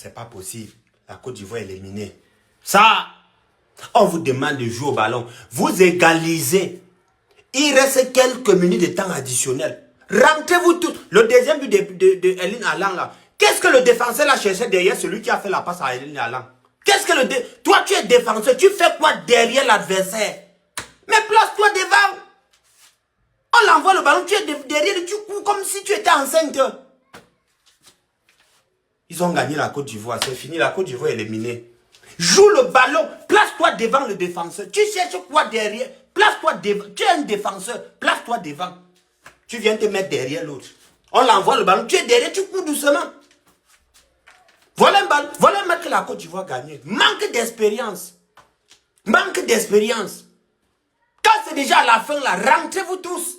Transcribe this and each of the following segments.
c'est pas possible. La Côte d'Ivoire est éliminée. Ça, on vous demande de jouer au ballon. Vous égalisez. Il reste quelques minutes de temps additionnel. Rentrez-vous tous. Le deuxième but de Erling Haaland là. Qu'est-ce que le défenseur là cherchait derrière celui qui a fait la passe à Erling Haaland? Qu'est-ce que toi tu es défenseur, tu fais quoi derrière l'adversaire? Mais place-toi devant. On l'envoie le ballon, tu es derrière, tu cours comme si tu étais enceinte. Ils ont gagné la Côte d'Ivoire, c'est fini, la Côte d'Ivoire est éliminée. Joue le ballon, place-toi devant le défenseur. Tu cherches quoi derrière? Place-toi devant. Tu es un défenseur, place-toi devant. Tu viens te mettre derrière l'autre. On l'envoie le ballon, tu es derrière, tu cours doucement. Voilà un match que la Côte d'Ivoire a gagné. Manque d'expérience. Manque d'expérience. Quand c'est déjà à la fin, là, rentrez-vous tous.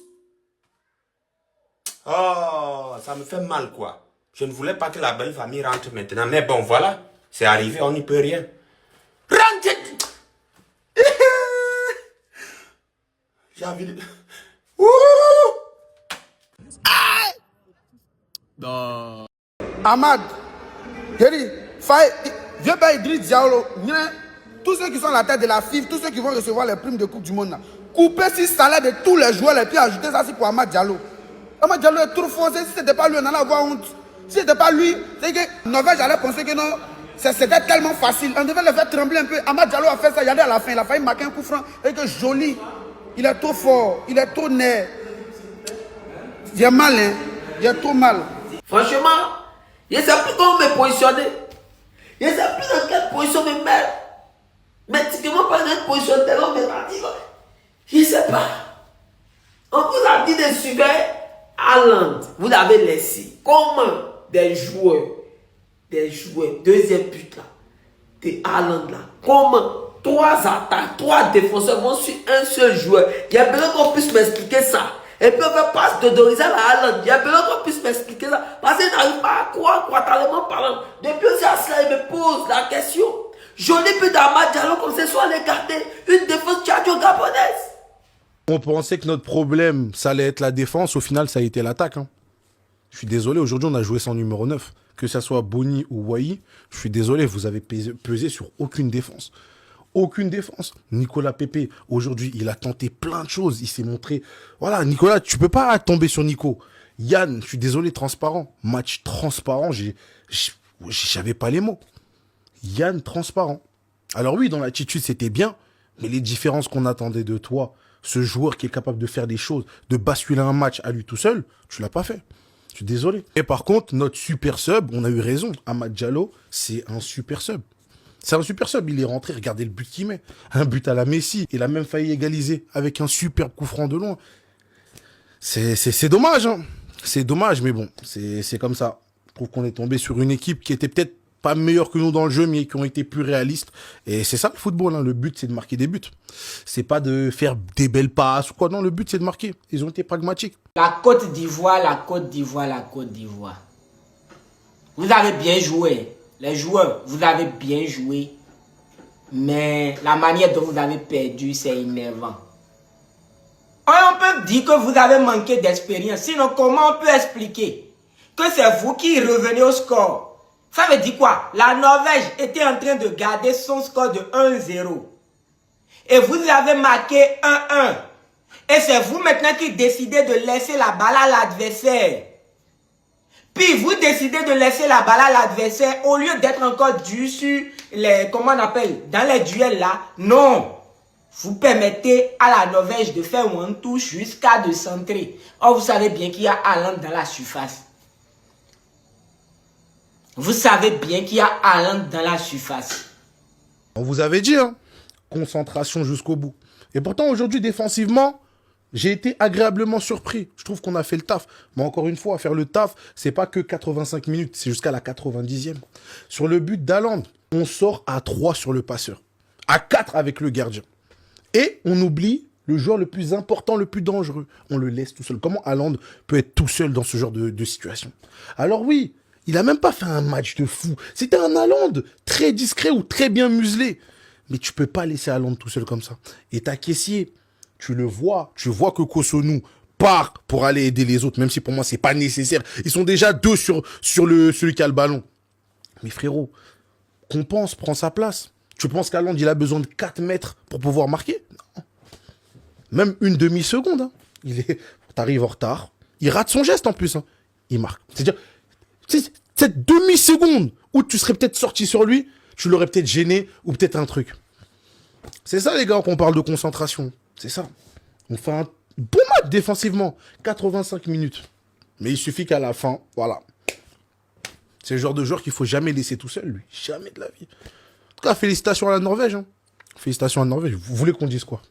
Oh, ça me fait mal, quoi. Je ne voulais pas que la belle famille rentre maintenant. Mais bon, voilà. C'est arrivé, on n'y peut rien. Rentrez. J'ai envie de... Non. Ahmad, viens pas Idriss Diallo. Tous ceux qui sont à la tête de la FIF, tous ceux qui vont recevoir les primes de Coupe du Monde, là, coupez si salaire de tous les joueurs et puis ajoutez ça pour Ahmad Diallo. Ahmad Diallo est trop fort. Si ce n'était pas lui, on allait avoir honte. Si ce n'était pas lui, c'est que Norvège allait penser que non, c'était tellement facile. On devait le faire trembler un peu. Ahmad Diallo a fait ça, regardez à la fin, il a failli marquer un coup franc. Et que joli. Il est trop fort, il est trop net. Il est mal, hein. Il est trop mal. Franchement, je ne sais plus comment me positionner. Je ne sais plus dans quelle position me mettre. Mais typiquement pas dans une position de l'homme, je ne sais pas. On vous a dit de suivre Haaland. Vous l'avez laissé. Comment des joueurs, deuxième but là, de Haaland là, comment 3 attaques, 3 défenseurs vont sur un seul joueur? Il y a besoin qu'on puisse m'expliquer ça. Et puis on fait passe de Dorizal à Haaland. Il y a besoin qu'on puisse m'expliquer ça. Parce qu'il n'arrive pas à croire, quotalement parlant. Depuis aussi à cela, il me pose la question. Joli but d'Ahmad Diallo comme ce soit les garder. Une défense tchadjo-gabonaise. On pensait que notre problème, ça allait être la défense. Au final, ça a été l'attaque. Hein. Je suis désolé, aujourd'hui, on a joué sans numéro 9. Que ça soit Boni ou Wai, je suis désolé, vous avez pesé sur aucune défense. Aucune défense. Nicolas Pepe, aujourd'hui, il a tenté plein de choses. Il s'est montré... Voilà, Nicolas, tu peux pas tomber sur Nico. Yann, je suis désolé, transparent. Match transparent, j'avais pas les mots. Yann, transparent. Alors oui, dans l'attitude, c'était bien. Mais les différences qu'on attendait de toi, ce joueur qui est capable de faire des choses, de basculer un match à lui tout seul, tu l'as pas fait. Je suis désolé. Et par contre, notre super sub, on a eu raison. Ahmad Diallo, c'est un super sub. C'est un super sub, il est rentré, regardez le but qu'il met. Un but à la Messi, il a même failli égaliser avec un superbe coup franc de loin. C'est dommage, hein. C'est dommage, mais bon, c'est comme ça. Je trouve qu'on est tombé sur une équipe qui était peut-être pas meilleure que nous dans le jeu, mais qui ont été plus réalistes. Et c'est ça le football, hein. Le but, c'est de marquer des buts. C'est pas de faire des belles passes ou quoi, non, le but, c'est de marquer. Ils ont été pragmatiques. La Côte d'Ivoire, la Côte d'Ivoire, la Côte d'Ivoire. Vous avez bien joué. Les joueurs, vous avez bien joué, mais la manière dont vous avez perdu, c'est énervant. On peut dire que vous avez manqué d'expérience. Sinon, comment on peut expliquer que c'est vous qui revenez au score? Ça veut dire quoi? La Norvège était en train de garder son score de 1-0. Et vous avez marqué 1-1. Et c'est vous maintenant qui décidez de laisser la balle à l'adversaire. Puis vous décidez de laisser la balle à l'adversaire au lieu d'être encore dur sur les, comment on appelle, dans les duels là. Non. Vous permettez à la Norvège de faire one touche jusqu'à de centrer. Or vous savez bien qu'il y a Haaland dans la surface. Vous savez bien qu'il y a Haaland dans la surface. On vous avait dit, hein, concentration jusqu'au bout. Et pourtant aujourd'hui défensivement, j'ai été agréablement surpris. Je trouve qu'on a fait le taf. Mais encore une fois, faire le taf, c'est pas que 85 minutes, c'est jusqu'à la 90e. Sur le but d'Haaland, on sort à 3 sur le passeur. À 4 avec le gardien. Et on oublie le joueur le plus important, le plus dangereux. On le laisse tout seul. Comment Haaland peut être tout seul dans ce genre de situation? Alors oui, il a même pas fait un match de fou. C'était un Haaland très discret ou très bien muselé. Mais tu peux pas laisser Haaland tout seul comme ça. Et ta caissier... Tu vois que Kosonou part pour aller aider les autres, même si pour moi, c'est pas nécessaire. Ils sont déjà 2 sur celui qui a le ballon. Mais frérot, compense, prends sa place. Tu penses qu'Haaland, il a besoin de 4 mètres pour pouvoir marquer? Non. Même une demi-seconde. Hein. T'arrives en retard. Il rate son geste en plus. Hein. Il marque. C'est-à-dire, cette demi-seconde où tu serais peut-être sorti sur lui, tu l'aurais peut-être gêné ou peut-être un truc. C'est ça, les gars, qu'on parle de concentration. C'est ça. On fait un bon match défensivement. 85 minutes. Mais il suffit qu'à la fin, voilà. C'est le genre de joueur qu'il faut jamais laisser tout seul, lui. Jamais de la vie. En tout cas, félicitations à la Norvège. Hein. Félicitations à la Norvège. Vous voulez qu'on dise quoi?